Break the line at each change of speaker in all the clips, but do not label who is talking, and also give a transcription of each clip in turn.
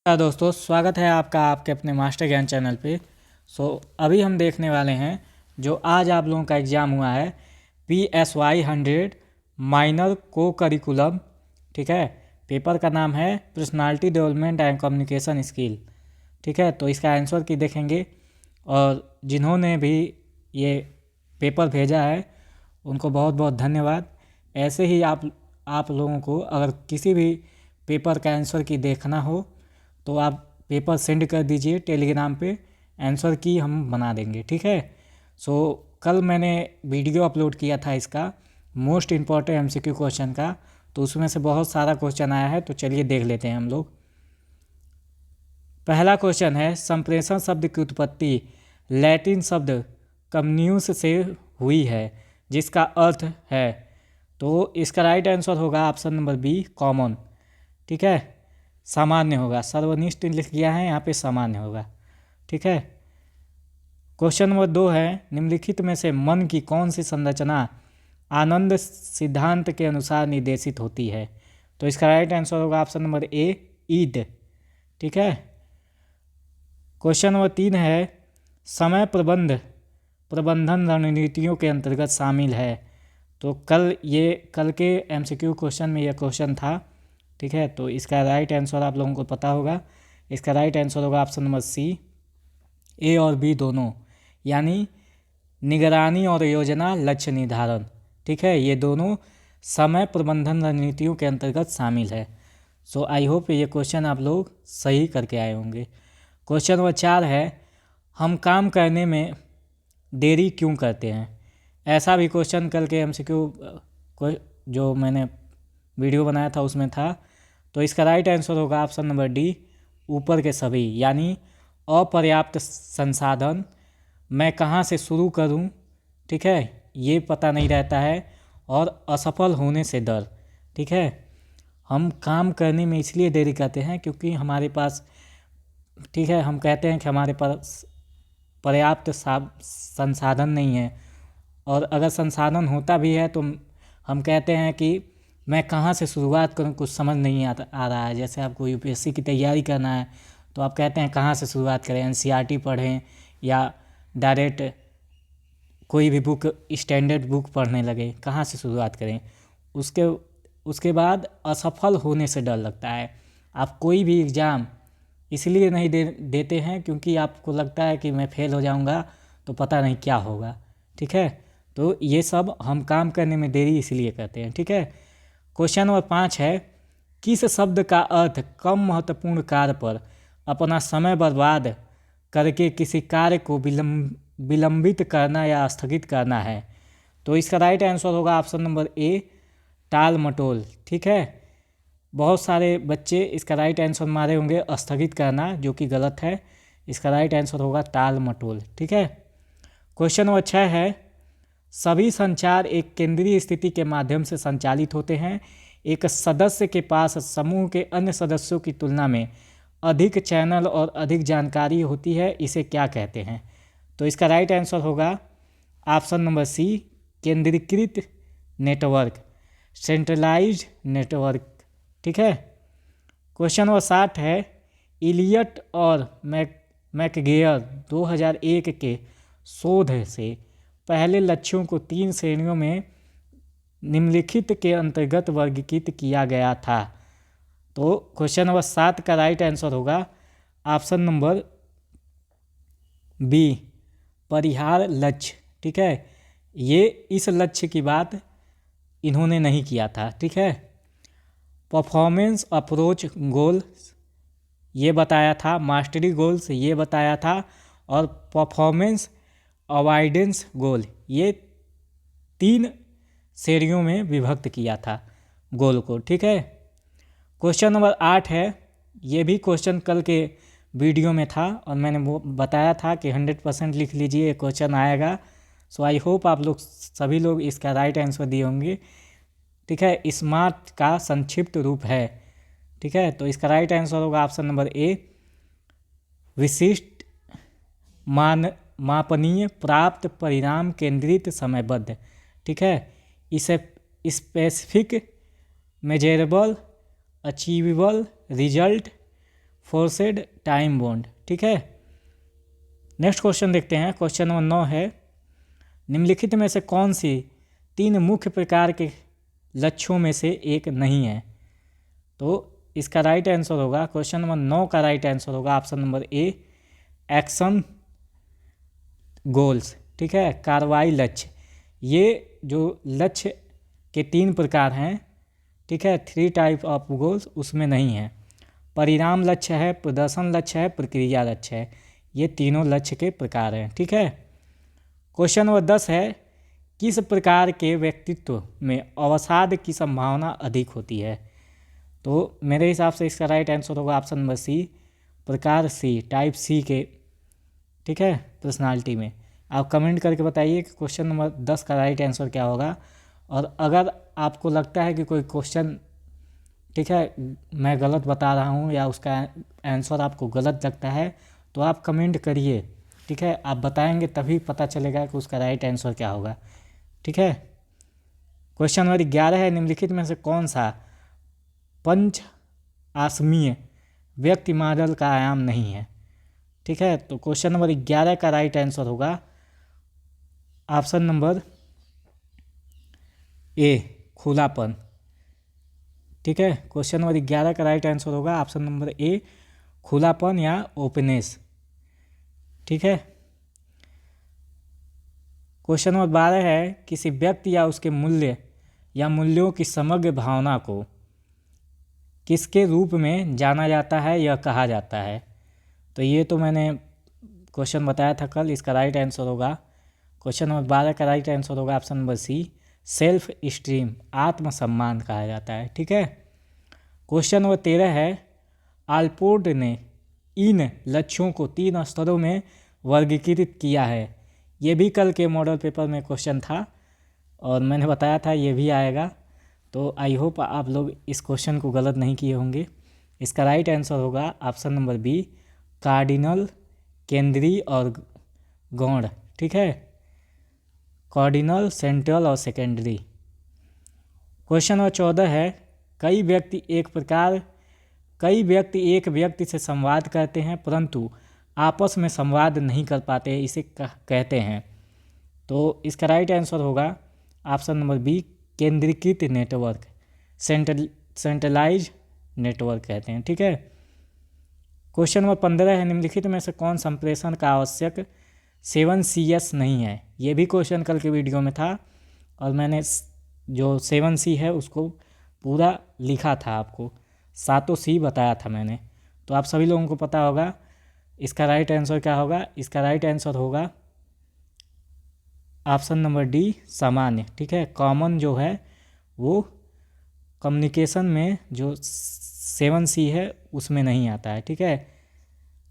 दोस्तों, स्वागत है आपका आपके अपने मास्टर ज्ञान चैनल पे। अभी हम देखने वाले हैं जो आज आप लोगों का एग्ज़ाम हुआ है PSY 100 माइनर को करिकुलम। ठीक है, पेपर का नाम है personality development and communication skill. ठीक है, तो इसका आंसर की देखेंगे और जिन्होंने भी ये पेपर भेजा है उनको बहुत बहुत धन्यवाद। ऐसे ही आप लोगों को अगर किसी भी पेपर का आंसर की देखना हो तो आप पेपर सेंड कर दीजिए टेलीग्राम पे, आंसर की हम बना देंगे। ठीक है। कल मैंने वीडियो अपलोड किया था इसका मोस्ट इम्पॉर्टेंट MCQ क्वेश्चन का, तो उसमें से बहुत सारा क्वेश्चन आया है, तो चलिए देख लेते हैं हम लोग। पहला क्वेश्चन है, संप्रेषण शब्द की उत्पत्ति लैटिन शब्द कम्यून्स से हुई है जिसका अर्थ है, तो इसका राइट आंसर होगा ऑप्शन नंबर बी, कॉमन। ठीक है, सामान्य होगा, सर्वनिष्ठ लिख गया है यहाँ पे, सामान्य होगा। ठीक है। क्वेश्चन नंबर 2 है, निम्नलिखित में से मन की कौन सी संरचना आनंद सिद्धांत के अनुसार निर्देशित होती है, तो इसका राइट आंसर होगा ऑप्शन नंबर ए, ईद। ठीक है। क्वेश्चन नंबर 3 है, समय प्रबंधन रणनीतियों के अंतर्गत शामिल है, तो कल के MCQ क्वेश्चन में यह क्वेश्चन था। ठीक है, तो इसका राइट आंसर आप लोगों को पता होगा, इसका राइट आंसर होगा ऑप्शन नंबर सी, ए और बी दोनों, यानी निगरानी और योजना लक्ष्य निर्धारण। ठीक है, ये दोनों समय प्रबंधन रणनीतियों के अंतर्गत शामिल है। आई होप ये क्वेश्चन आप लोग सही करके आए होंगे। क्वेश्चन नंबर 4 है, हम काम करने में देरी क्यों करते हैं, ऐसा भी क्वेश्चन कल के MCQ जो मैंने वीडियो बनाया था उसमें था, तो इसका राइट आंसर होगा ऑप्शन नंबर डी, ऊपर के सभी, यानी अपर्याप्त संसाधन, मैं कहाँ से शुरू करूँ, ठीक है, ये पता नहीं रहता है, और असफल होने से डर। ठीक है, हम काम करने में इसलिए देरी करते हैं क्योंकि हमारे पास, ठीक है, हम कहते हैं कि हमारे पास पर्याप्त संसाधन नहीं है, और अगर संसाधन होता भी है तो हम कहते हैं कि मैं कहाँ से शुरुआत करूँ, कुछ समझ नहीं आ रहा है। जैसे आपको UPSC की तैयारी करना है तो आप कहते हैं कहाँ से शुरुआत करें, NCERT पढ़ें या डायरेक्ट कोई भी बुक, स्टैंडर्ड बुक पढ़ने लगे, कहाँ से शुरुआत करें। उसके बाद असफल होने से डर लगता है। आप कोई भी एग्ज़ाम इसलिए नहीं देते हैं क्योंकि आपको लगता है कि मैं फेल हो जाऊंगा तो पता नहीं क्या होगा। ठीक है, तो ये सब हम काम करने में देरी इसलिए करते हैं। ठीक है। क्वेश्चन नंबर 5 है, किस शब्द का अर्थ कम महत्वपूर्ण कार्य पर अपना समय बर्बाद करके किसी कार्य को विलंबित करना या स्थगित करना है, तो इसका राइट आंसर होगा ऑप्शन नंबर ए, टाल मटोल। ठीक है, बहुत सारे बच्चे इसका राइट आंसर मारे होंगे स्थगित करना, जो कि गलत है। इसका राइट आंसर होगा टाल मटोल। ठीक है। क्वेश्चन नंबर 6 है, सभी संचार एक केंद्रीय स्थिति के माध्यम से संचालित होते हैं, एक सदस्य के पास समूह के अन्य सदस्यों की तुलना में अधिक चैनल और अधिक जानकारी होती है, इसे क्या कहते हैं, तो इसका राइट आंसर होगा ऑप्शन नंबर सी, केंद्रीकृत नेटवर्क, सेंट्रलाइज्ड नेटवर्क। ठीक है। क्वेश्चन नंबर 7 है, इलियट और मैकगेयर 2001 के शोध से पहले लक्ष्यों को 3 श्रेणियों में निम्नलिखित के अंतर्गत वर्गीकृत किया गया था, तो क्वेश्चन नंबर 7 का राइट आंसर होगा ऑप्शन नंबर बी, परिहार लक्ष्य। ठीक है, ये इस लक्ष्य की बात इन्होंने नहीं किया था। ठीक है, परफॉर्मेंस अप्रोच गोल ये बताया था, मास्टरी गोल्स ये बताया था, और परफॉर्मेंस अवॉइडेंस गोल, ये 3 श्रेणियों में विभक्त किया था गोल को। ठीक है। क्वेश्चन नंबर 8 है, ये भी क्वेश्चन कल के वीडियो में था और मैंने वो बताया था कि 100% लिख लीजिए, ये क्वेश्चन आएगा। आई होप आप लोग सभी लोग इसका राइट आंसर दिए होंगे। ठीक है, स्मार्ट का संक्षिप्त रूप है। ठीक है, तो इसका राइट आंसर होगा ऑप्शन नंबर ए, विशिष्ट, मापनीय, प्राप्त, परिणाम केंद्रित, समयबद्ध। ठीक है, इसे specific, measurable, achievable, result, forced time bound. ठीक है, नेक्स्ट क्वेश्चन देखते हैं। क्वेश्चन नंबर 9 है, निम्नलिखित में से कौन सी 3 मुख्य प्रकार के लक्ष्यों में से एक नहीं है? तो इसका राइट आंसर होगा, क्वेश्चन नंबर 9 का राइट आंसर होगा ऑप्शन नंबर ए, एक्शन गोल्स। ठीक है, कार्रवाई लक्ष्य। ये जो लक्ष्य के 3 प्रकार हैं, ठीक है, 3 टाइप ऑफ गोल्स, उसमें नहीं है। परिणाम लक्ष्य है, प्रदर्शन लक्ष्य है, प्रक्रिया लक्ष्य है। ये तीनों लक्ष्य के प्रकार हैं। ठीक है, क्वेश्चन नंबर 10 है, किस प्रकार के व्यक्तित्व में अवसाद की संभावना अधिक होती है? तो मेरे हिसाब से इसका राइट आंसर होगा ऑप्शन नंबर सी, प्रकार सी, टाइप सी के, ठीक है, पर्सनालिटी में। आप कमेंट करके बताइए कि क्वेश्चन नंबर 10 का राइट आंसर क्या होगा। और अगर आपको लगता है कि कोई क्वेश्चन, ठीक है, मैं गलत बता रहा हूँ या उसका आंसर आपको गलत लगता है, तो आप कमेंट करिए। ठीक है, आप बताएंगे तभी पता चलेगा कि उसका राइट आंसर क्या होगा। ठीक है, क्वेश्चन नंबर 11 है, निम्नलिखित में से कौन सा पंच आसमीय व्यक्ति मॉडल का आयाम नहीं है? ठीक है, तो क्वेश्चन नंबर 11 का राइट आंसर होगा ऑप्शन नंबर ए, खुलापन। ठीक है, क्वेश्चन नंबर 11 का राइट आंसर होगा ऑप्शन नंबर ए, खुलापन या ओपनेस। ठीक है, क्वेश्चन नंबर 12 है, किसी व्यक्ति या उसके मूल्य या मूल्यों की समग्र भावना को किसके रूप में जाना जाता है या कहा जाता है? तो ये तो मैंने क्वेश्चन बताया था कल। इसका राइट आंसर होगा, क्वेश्चन नंबर 12 का राइट आंसर होगा option number C, self esteem, आत्मसम्मान कहा जाता है। ठीक है, क्वेश्चन नंबर 13 है, आल्पोर्ट ने इन लक्ष्यों को 3 स्तरों में वर्गीकृत किया है। ये भी कल के मॉडल पेपर में क्वेश्चन था और मैंने बताया था ये भी आएगा। तो आई होप आप लोग इस क्वेश्चन को गलत नहीं किए होंगे। इसका राइट आंसर होगा ऑप्शन नंबर बी, कार्डिनल, केंद्रीय और गौण। ठीक है, कार्डिनल, सेंट्रल और सेकेंडरी। क्वेश्चन नंबर 14 है, कई व्यक्ति एक व्यक्ति से संवाद करते हैं परंतु आपस में संवाद नहीं कर पाते, इसे कहते हैं। तो इसका राइट आंसर होगा ऑप्शन नंबर बी, केंद्रीकृत नेटवर्क, सेंट्रलाइज नेटवर्क कहते हैं। ठीक है, क्वेश्चन नंबर 15 है, निम्नलिखित में से कौन संप्रेषण का आवश्यक 7CS नहीं है? ये भी क्वेश्चन कल के वीडियो में था और मैंने जो 7C है उसको पूरा लिखा था, आपको 7 C बताया था मैंने। तो आप सभी लोगों को पता होगा इसका राइट आंसर क्या होगा। इसका राइट आंसर होगा ऑप्शन नंबर डी, सामान्य। ठीक है, कॉमन जो है वो कम्युनिकेशन में जो 7C है उसमें नहीं आता है। ठीक है,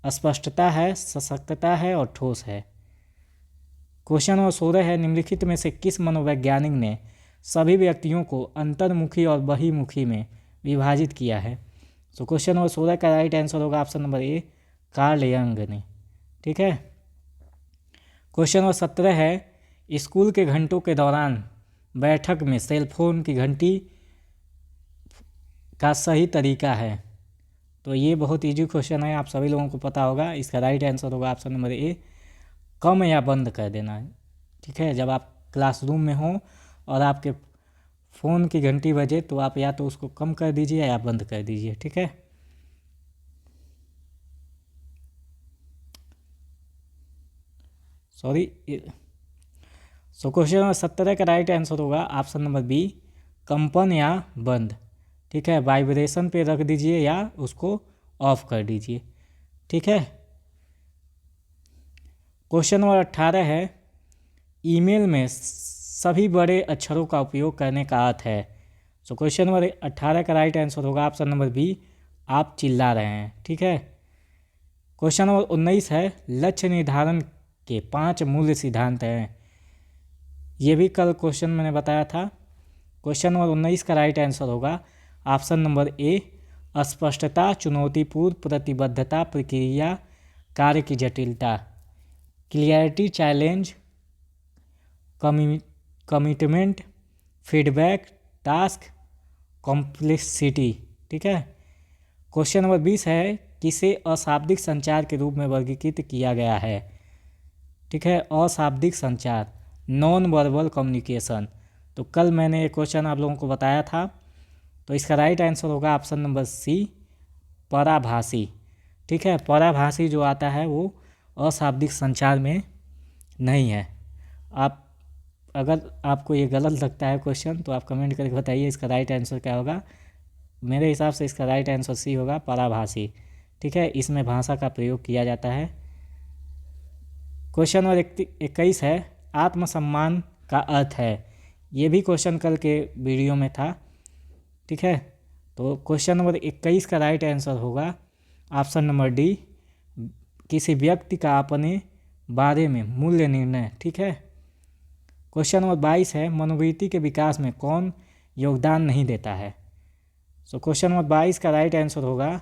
स्पष्टता है, सशक्तता है और ठोस है। क्वेश्चन नंबर 16 है, निम्नलिखित में से किस मनोवैज्ञानिक ने सभी व्यक्तियों को अंतर्मुखी और बहिर्मुखी में विभाजित किया है? तो क्वेश्चन नंबर 16 का राइट आंसर होगा option number A, Carl Jung ने। ठीक है, क्वेश्चन नंबर 17 है, स्कूल के घंटों के दौरान बैठक में सेलफोन की घंटी का सही तरीका है? तो ये बहुत इजी क्वेश्चन है, आप सभी लोगों को पता होगा। इसका राइट आंसर होगा ऑप्शन नंबर ए, कम या बंद कर देना। ठीक है, जब आप क्लासरूम में हो और आपके फ़ोन की घंटी बजे तो आप या तो उसको कम कर दीजिए या बंद कर दीजिए। ठीक है, सॉरी। सो क्वेश्चन नंबर 17 का राइट आंसर होगा ऑप्शन नंबर बी, कंपन या बंद। ठीक है, वाइब्रेशन पे रख दीजिए या उसको ऑफ कर दीजिए। ठीक है, क्वेश्चन नंबर 18 है, ईमेल में सभी बड़े अक्षरों का उपयोग करने का अर्थ है? सो क्वेश्चन नंबर 18 का राइट आंसर होगा ऑप्शन नंबर बी, आप चिल्ला रहे हैं। ठीक है, क्वेश्चन नंबर 19 है, लक्ष्य निर्धारण के 5 मूल सिद्धांत हैं। ये भी कल क्वेश्चन मैंने बताया था। क्वेश्चन नंबर 19 का राइट आंसर होगा ऑप्शन नंबर ए, अस्पष्टता, चुनौतीपूर्ण, प्रतिबद्धता, प्रक्रिया, कार्य की जटिलता, clarity, challenge, commitment, feedback, task, complexity. ठीक है, क्वेश्चन नंबर 20 है, किसे अशाब्दिक संचार के रूप में वर्गीकृत किया गया है? ठीक है, अशाब्दिक संचार, नॉन वर्बल कम्युनिकेशन। तो कल मैंने ये क्वेश्चन आप लोगों को बताया था, तो इसका राइट आंसर होगा ऑप्शन नंबर सी, पराभाषी। ठीक है, पराभाषी जो आता है वो अशाब्दिक संचार में नहीं है। आप अगर आपको ये गलत लगता है क्वेश्चन तो आप कमेंट करके बताइए इसका राइट आंसर क्या होगा। मेरे हिसाब से इसका राइट आंसर सी होगा, पराभाषी। ठीक है, इसमें भाषा का प्रयोग किया जाता है। क्वेश्चन नंबर 21 है, आत्मसम्मान का अर्थ है। ये भी क्वेश्चन कल के वीडियो में था। ठीक है, तो क्वेश्चन नंबर 21 का राइट आंसर होगा ऑप्शन नंबर डी, किसी व्यक्ति का अपने बारे में मूल्य निर्णय। ठीक है, क्वेश्चन नंबर 22 है, मनोवृत्ति के विकास में कौन योगदान नहीं देता है? सो क्वेश्चन नंबर 22 का राइट आंसर होगा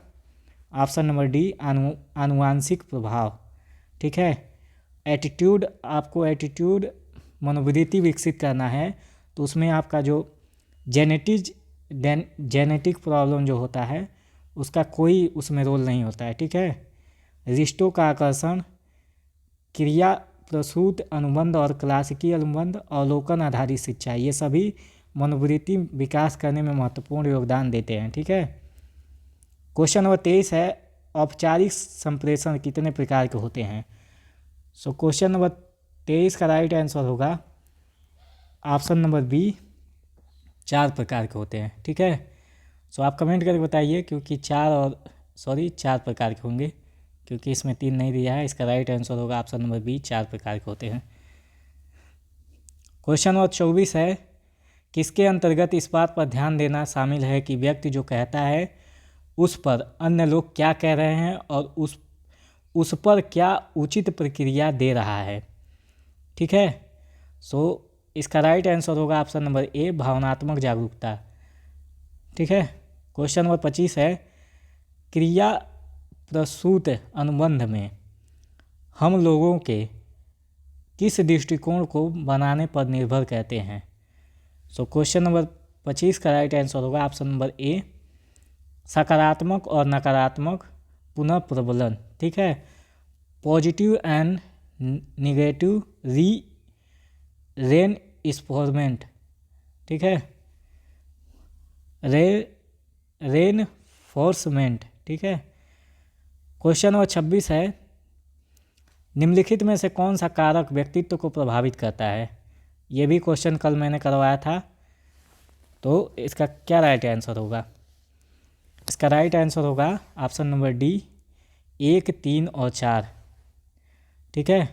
ऑप्शन नंबर डी, आनुवांशिक प्रभाव। ठीक है, एटीट्यूड, आपको एटीट्यूड मनोवृत्ति विकसित करना है तो उसमें आपका जो जेनेटिक प्रॉब्लम जो होता है उसका कोई उसमें रोल नहीं होता है। ठीक है, रिश्तों का आकर्षण, क्रिया प्रसूत अनुबंध और क्लासिकी अनुबंध, अवलोकन आधारित शिक्षा, ये सभी मनोवृत्ति विकास करने में महत्वपूर्ण योगदान देते हैं। ठीक है, क्वेश्चन नंबर 23 है, औपचारिक संप्रेषण कितने प्रकार के होते हैं? सो क्वेश्चन नंबर 23 का राइट आंसर होगा ऑप्शन नंबर बी, 4 प्रकार के होते हैं। ठीक है, सो आप कमेंट करके बताइए, क्योंकि 4 प्रकार के होंगे, क्योंकि इसमें 3 नहीं दिया है। इसका राइट आंसर होगा ऑप्शन नंबर बी, 4 प्रकार के होते हैं। क्वेश्चन नंबर 24 है, किसके अंतर्गत इस बात पर ध्यान देना शामिल है कि व्यक्ति जो कहता है उस पर अन्य लोग क्या कह रहे हैं और उस पर क्या उचित प्रतिक्रिया दे रहा है? ठीक है, सो इसका राइट आंसर होगा ऑप्शन नंबर ए, भावनात्मक जागरूकता। ठीक है, क्वेश्चन नंबर 25 है, क्रिया प्रसूत अनुबंध में हम लोगों के किस दृष्टिकोण को बनाने पर निर्भर कहते हैं? सो क्वेश्चन नंबर 25 का राइट आंसर होगा ऑप्शन नंबर ए, सकारात्मक और नकारात्मक पुनः प्रबलन। ठीक है, पॉजिटिव एंड निगेटिव रेनफोर्समेंट। ठीक है, रेनफोर्समेंट। ठीक है, क्वेश्चन नंबर 26 है, निम्नलिखित में से कौन सा कारक व्यक्तित्व को प्रभावित करता है? ये भी क्वेश्चन कल मैंने करवाया था, तो इसका क्या राइट आंसर होगा? इसका राइट आंसर होगा ऑप्शन नंबर डी, 1, 3 और 4। ठीक है,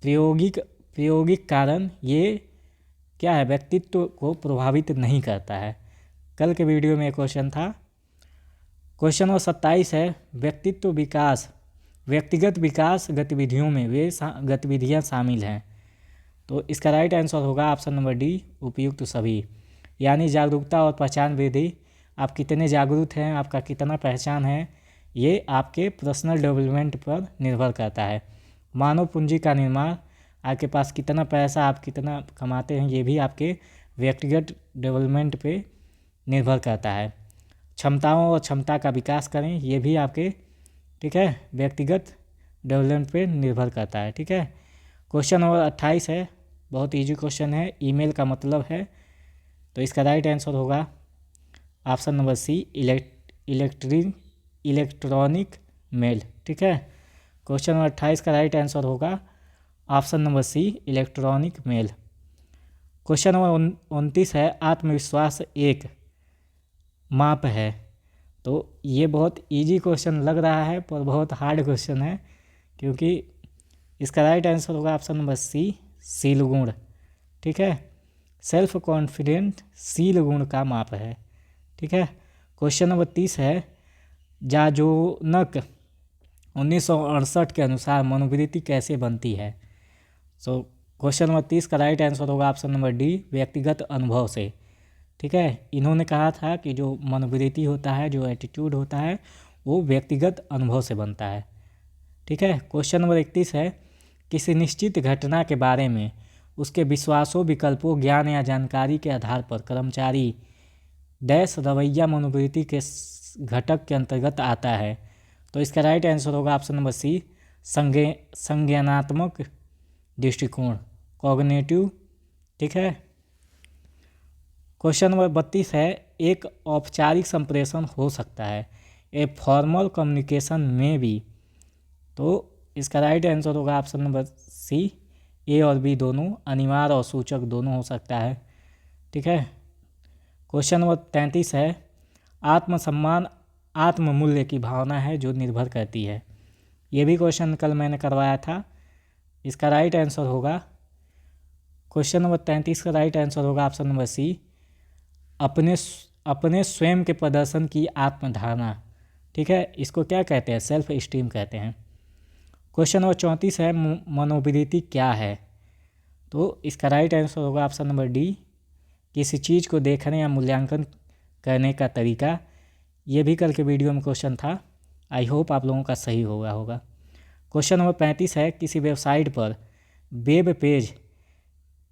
प्रायोगिक कारण ये क्या है, व्यक्तित्व को प्रभावित नहीं करता है। कल के वीडियो में एक क्वेश्चन था। क्वेश्चन नंबर 27 है, व्यक्तिगत विकास गतिविधियों में वे गतिविधियाँ शामिल हैं। तो इसका राइट आंसर होगा ऑप्शन नंबर डी, उपयुक्त सभी। यानी जागरूकता और पहचान वृद्धि, आप कितने जागरूक हैं, आपका कितना पहचान है, ये आपके पर्सनल डेवलपमेंट पर निर्भर करता है। मानव पूंजी का निर्माण, आपके पास कितना पैसा, आप कितना कमाते हैं, ये भी आपके व्यक्तिगत डेवलपमेंट पे निर्भर करता है। क्षमताओं और क्षमता का विकास करें, ये भी आपके, ठीक है, व्यक्तिगत डेवलपमेंट पे निर्भर करता है। ठीक है, क्वेश्चन नंबर 28 है, बहुत इजी क्वेश्चन है, ईमेल का मतलब है। तो इसका राइट आंसर होगा option number C, electronic mail. ठीक है, क्वेश्चन नंबर 28 का राइट आंसर होगा option number C, electronic mail. Question number 29 है, आत्मविश्वास एक माप है। तो ये बहुत इजी क्वेश्चन लग रहा है पर बहुत हार्ड क्वेश्चन है, क्योंकि इसका राइट आंसर होगा ऑप्शन नंबर सी, शील गुण। ठीक है, सेल्फ कॉन्फिडेंट शील गुण का माप है। ठीक है, क्वेश्चन नंबर 30 है, जाजोनक 1968 के अनुसार मनोवृत्ति कैसे बनती है? सो क्वेश्चन नंबर 30 का राइट आंसर होगा ऑप्शन नंबर डी, व्यक्तिगत अनुभव से। ठीक है, इन्होंने कहा था कि जो मनोवृत्ति होता है, जो एटीट्यूड होता है, वो व्यक्तिगत अनुभव से बनता है। ठीक है, क्वेश्चन नंबर 31 है, किसी निश्चित घटना के बारे में उसके विश्वासों, विकल्पों, ज्ञान या जानकारी के आधार पर कर्मचारी डैश रवैया मनोवृत्ति के घटक के अंतर्गत आता है। तो इसका राइट आंसर होगा ऑप्शन नंबर सी, संज्ञानात्मक दृष्टिकोण, कॉग्निटिव। ठीक है। क्वेश्चन नंबर 32 है, एक औपचारिक संप्रेषण हो सकता है, ए फॉर्मल कम्युनिकेशन में भी। तो इसका राइट आंसर होगा ऑप्शन नंबर सी, ए और बी दोनों, अनिवार्य और सूचक दोनों हो सकता है। ठीक है। क्वेश्चन नंबर 33 है, आत्मसम्मान आत्ममूल्य की भावना है जो निर्भर करती है। ये भी क्वेश्चन कल मैंने करवाया था। इसका राइट आंसर होगा, क्वेश्चन नंबर 33 का राइट आंसर होगा ऑप्शन नंबर सी, अपने स्वयं के प्रदर्शन की आत्मधारणा। ठीक है। इसको क्या कहते हैं? सेल्फ एस्टीम कहते हैं। क्वेश्चन नंबर 34 है, मनोवृत्ति क्या है? तो इसका राइट आंसर होगा ऑप्शन नंबर डी, किसी चीज़ को देखने या मूल्यांकन करने का तरीका। ये भी कल के वीडियो में क्वेश्चन था। आई होप आप लोगों का सही होगा। क्वेश्चन नंबर 35 है, किसी वेबसाइट पर वेब पेज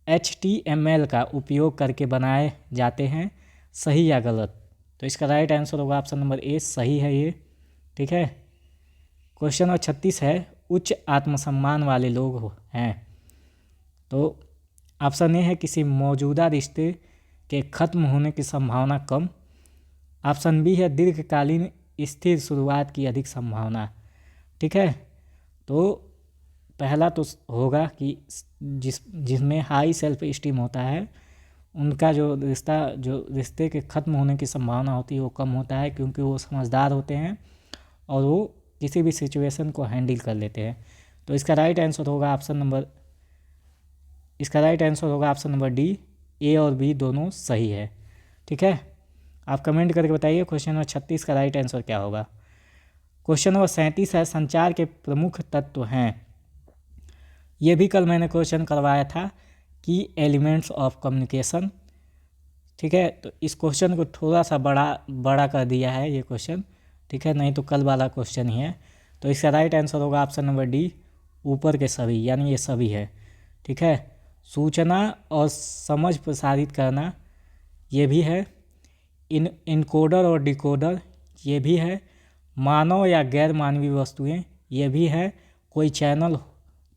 HTML का उपयोग करके बनाए जाते हैं, सही या गलत? तो इसका राइट आंसर होगा ऑप्शन नंबर ए, सही है ये। ठीक है। क्वेश्चन नंबर 36 है, उच्च आत्मसम्मान वाले लोग हैं। तो ऑप्शन ए है, किसी मौजूदा रिश्ते के खत्म होने की संभावना कम। ऑप्शन बी है, दीर्घकालीन स्थिर शुरुआत की अधिक संभावना। ठीक है। तो पहला तो होगा कि जिसमें हाई सेल्फ एस्टीम होता है उनका जो रिश्ते के ख़त्म होने की संभावना होती है वो कम होता है, क्योंकि वो समझदार होते हैं और वो किसी भी सिचुएशन को हैंडल कर लेते हैं। तो इसका राइट आंसर होगा ऑप्शन नंबर डी, ए और बी दोनों सही है। ठीक है। आप कमेंट करके बताइए क्वेश्चन नंबर 36 का राइट आंसर क्या होगा। क्वेश्चन नंबर 37 है, संचार के प्रमुख तत्व हैं। ये भी कल मैंने क्वेश्चन करवाया था कि एलिमेंट्स ऑफ कम्युनिकेशन। ठीक है। तो इस क्वेश्चन को थोड़ा सा बड़ा कर दिया है ये क्वेश्चन। ठीक है, नहीं तो कल वाला क्वेश्चन ही है। तो इसका राइट आंसर होगा ऑप्शन नंबर डी, ऊपर के सभी, यानी ये सभी है। ठीक है। सूचना और समझ प्रसारित करना, ये भी है। इनकोडर और डिकोडर, ये भी है। मानव या गैर मानवीय वस्तुएं, ये भी है। कोई चैनल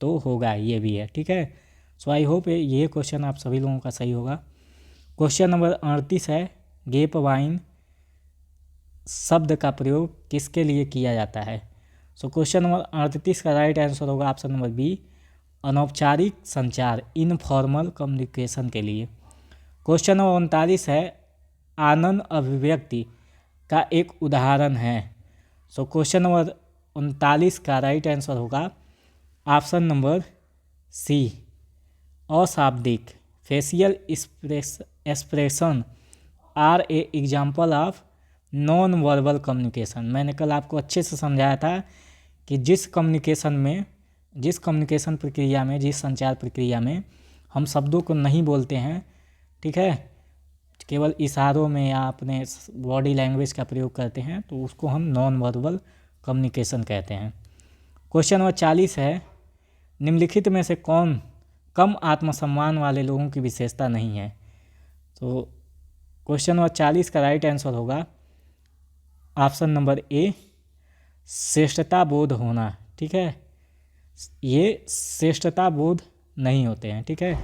तो होगा, ये भी है। ठीक है। सो आई होप ये क्वेश्चन आप सभी लोगों का सही होगा। क्वेश्चन नंबर 38 है, गेप वाइन शब्द का प्रयोग किसके लिए किया जाता है? सो क्वेश्चन नंबर 38 का राइट आंसर होगा ऑप्शन नंबर बी, अनौपचारिक संचार, इनफॉर्मल कम्युनिकेशन के लिए। क्वेश्चन नंबर 39 है, आनंद अभिव्यक्ति का एक उदाहरण है। सो क्वेश्चन नंबर 39 का राइट आंसर होगा ऑप्शन नंबर सी, अशाब्दिक facial expression are a example of non verbal communication. मैंने कल आपको अच्छे से समझाया था कि जिस कम्युनिकेशन प्रक्रिया में, जिस संचार प्रक्रिया में हम शब्दों को नहीं बोलते हैं, ठीक है, केवल इशारों में या अपने बॉडी लैंग्वेज का प्रयोग करते हैं, तो उसको हम नॉन वर्बल कम्युनिकेशन कहते हैं। क्वेश्चन नंबर 40 है, निम्नलिखित में से कौन कम आत्मसम्मान वाले लोगों की विशेषता नहीं है? तो क्वेश्चन नंबर 40 का राइट आंसर होगा ऑप्शन नंबर ए, श्रेष्ठता बोध होना। ठीक है। ये श्रेष्ठता बोध नहीं होते हैं। ठीक है।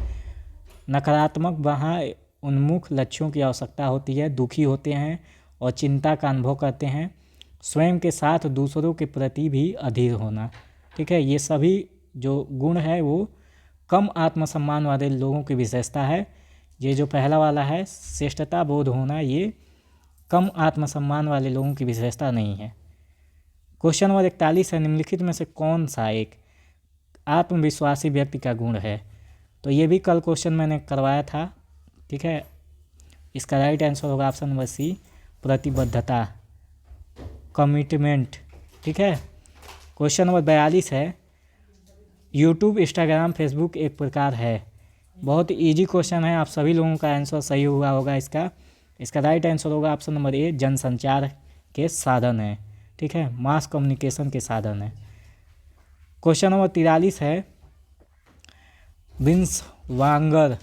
नकारात्मक वहाँ उन्मुख लक्ष्यों की आवश्यकता होती है, दुखी होते हैं और चिंता का अनुभव करते हैं, स्वयं के साथ दूसरों के प्रति भी अधीर होना। ठीक है। ये सभी जो गुण है वो कम आत्मसम्मान वाले लोगों की विशेषता है। ये जो पहला वाला है, श्रेष्ठता बोध होना, ये कम आत्मसम्मान वाले लोगों की विशेषता नहीं है। क्वेश्चन नंबर 41 है, निम्नलिखित में से कौन सा एक आत्मविश्वासी व्यक्ति का गुण है? तो ये भी कल क्वेश्चन मैंने करवाया था। ठीक है। इसका राइट आंसर होगा ऑप्शन नंबर सी, प्रतिबद्धता, कमिटमेंट। ठीक है। क्वेश्चन नंबर 42 है, यूट्यूब, इंस्टाग्राम, फेसबुक एक प्रकार है। बहुत इजी क्वेश्चन है, आप सभी लोगों का आंसर सही हुआ होगा इसका राइट आंसर होगा ऑप्शन नंबर ए, जनसंचार के साधन है। ठीक है। मास कम्युनिकेशन के साधन है। क्वेश्चन नंबर 43 है, विंस वांगर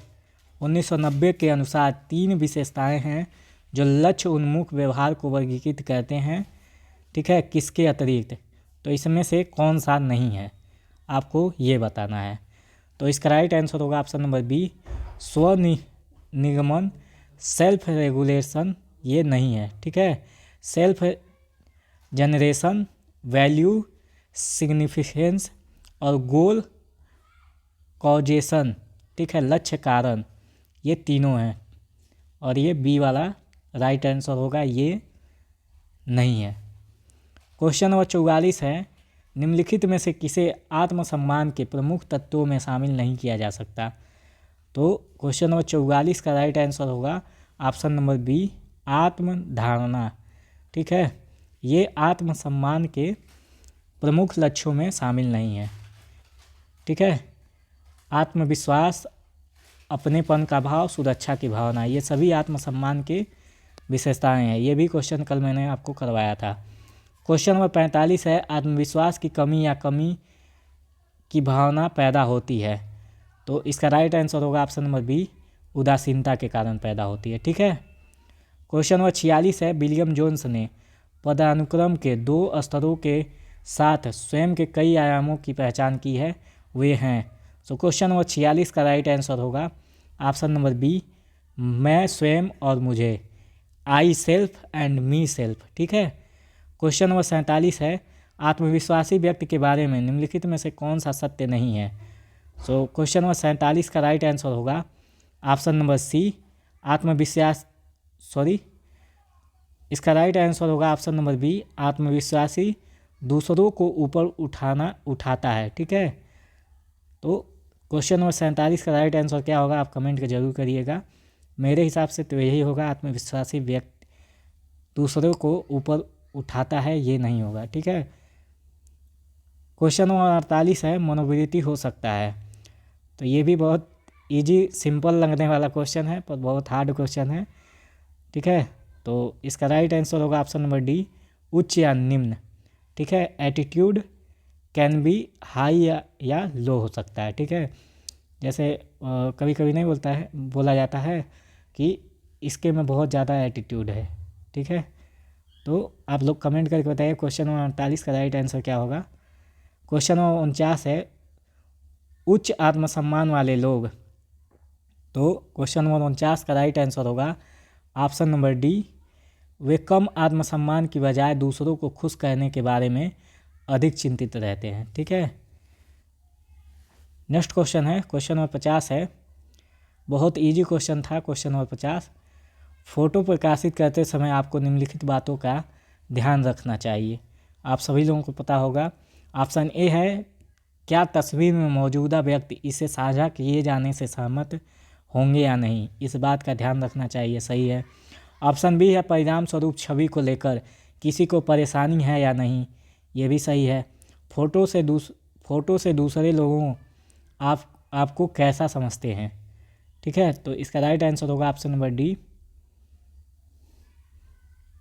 1990 के अनुसार 3 विशेषताएं हैं जो लक्ष्य उन्मुख व्यवहार को वर्गीकृत करते हैं। ठीक है। किसके अतिरिक्त? तो इसमें से कौन सा नहीं है, आपको ये बताना है। तो इसका राइट आंसर होगा ऑप्शन नंबर बी, स्वनिगमन, सेल्फ रेगुलेशन, ये नहीं है। ठीक है, सेल्फ जनरेशन, वैल्यू, सिग्निफिकेंस और गोल कॉजेशन, ठीक है, लक्ष्य कारण, ये तीनों हैं और ये बी वाला राइट आंसर होगा, ये नहीं है। क्वेश्चन नंबर 44 है, निम्नलिखित में से किसे आत्मसम्मान के प्रमुख तत्वों में शामिल नहीं किया जा सकता। तो क्वेश्चन नंबर 44 का राइट आंसर होगा ऑप्शन नंबर बी, आत्मधारणा। ठीक है, ये आत्मसम्मान के प्रमुख लक्ष्यों में शामिल नहीं है। ठीक है, आत्मविश्वास, अपनेपन का भाव, सुरक्षा की भावना, ये सभी आत्मसम्मान के विशेषताएं हैं। ये भी क्वेश्चन कल मैंने आपको करवाया था। क्वेश्चन नंबर 45 है, आत्मविश्वास की कमी या कमी की भावना पैदा होती है। तो इसका राइट आंसर होगा ऑप्शन नंबर बी, उदासीनता के कारण पैदा होती है। ठीक है, क्वेश्चन नंबर 46 है, विलियम जोन्स ने पदानुक्रम के 2 स्तरों के साथ स्वयं के कई आयामों की पहचान की है, वे हैं। तो क्वेश्चन नंबर 46 का राइट आंसर होगा ऑप्शन नंबर बी, मैं स्वयं और मुझे, I self and me self. ठीक है, क्वेश्चन नंबर 47 है, आत्मविश्वासी व्यक्ति के बारे में निम्नलिखित में से कौन सा सत्य नहीं है। सो क्वेश्चन नंबर 47 का राइट आंसर होगा ऑप्शन नंबर सी, इसका राइट आंसर होगा ऑप्शन नंबर बी, आत्मविश्वासी दूसरों को ऊपर उठाता है। ठीक है, तो क्वेश्चन नंबर 47 का राइट आंसर क्या होगा, आप कमेंट कर जरूर करिएगा। मेरे हिसाब से तो यही होगा, आत्मविश्वासी व्यक्ति दूसरों को ऊपर उठाता है, ये नहीं होगा। ठीक है, क्वेश्चन नंबर 48 है, मनोवृत्ति हो सकता है। तो ये भी बहुत इजी सिंपल लगने वाला क्वेश्चन है, पर बहुत हार्ड क्वेश्चन है। ठीक है, तो इसका राइट आंसर होगा ऑप्शन नंबर डी, उच्च या निम्न। ठीक है, एटीट्यूड कैन बी हाई या लो हो सकता है। ठीक है, जैसे कभी कभी नहीं बोला जाता है कि इसके में बहुत ज़्यादा एटीट्यूड है। ठीक है, तो आप लोग कमेंट करके बताइए क्वेश्चन नंबर 48 का राइट आंसर क्या होगा। क्वेश्चन नंबर 49 है, उच्च आत्मसम्मान वाले लोग। तो क्वेश्चन नंबर 49 का राइट आंसर होगा ऑप्शन नंबर डी, वे कम आत्मसम्मान की बजाय दूसरों को खुश करने के बारे में अधिक चिंतित रहते हैं। ठीक है, नेक्स्ट क्वेश्चन है, क्वेश्चन नंबर 50 है, बहुत इजी क्वेश्चन था। क्वेश्चन नंबर 50, फ़ोटो प्रकाशित करते समय आपको निम्नलिखित बातों का ध्यान रखना चाहिए। आप सभी लोगों को पता होगा। ऑप्शन ए है, क्या तस्वीर में मौजूदा व्यक्ति इसे साझा किए जाने से सहमत होंगे या नहीं, इस बात का ध्यान रखना चाहिए, सही है। ऑप्शन बी है, परिणाम स्वरूप छवि को लेकर किसी को परेशानी है या नहीं, ये भी सही है। फ़ोटो से दूसरे लोगों आपको कैसा समझते हैं। ठीक है, तो इसका राइट आंसर होगा ऑप्शन नंबर डी,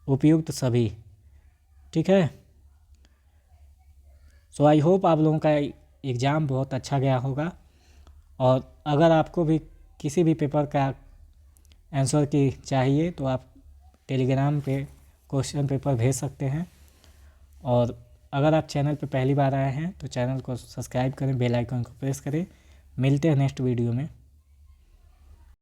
उपयुक्त सभी। ठीक है, सो आई होप आप लोगों का एग्ज़ाम बहुत अच्छा गया होगा। और अगर आपको भी किसी भी पेपर का आंसर की चाहिए तो आप टेलीग्राम पे क्वेश्चन पेपर भेज सकते हैं। और अगर आप चैनल पे पहली बार आए हैं तो चैनल को सब्सक्राइब करें, बेल आइकन को प्रेस करें। मिलते हैं नेक्स्ट वीडियो में।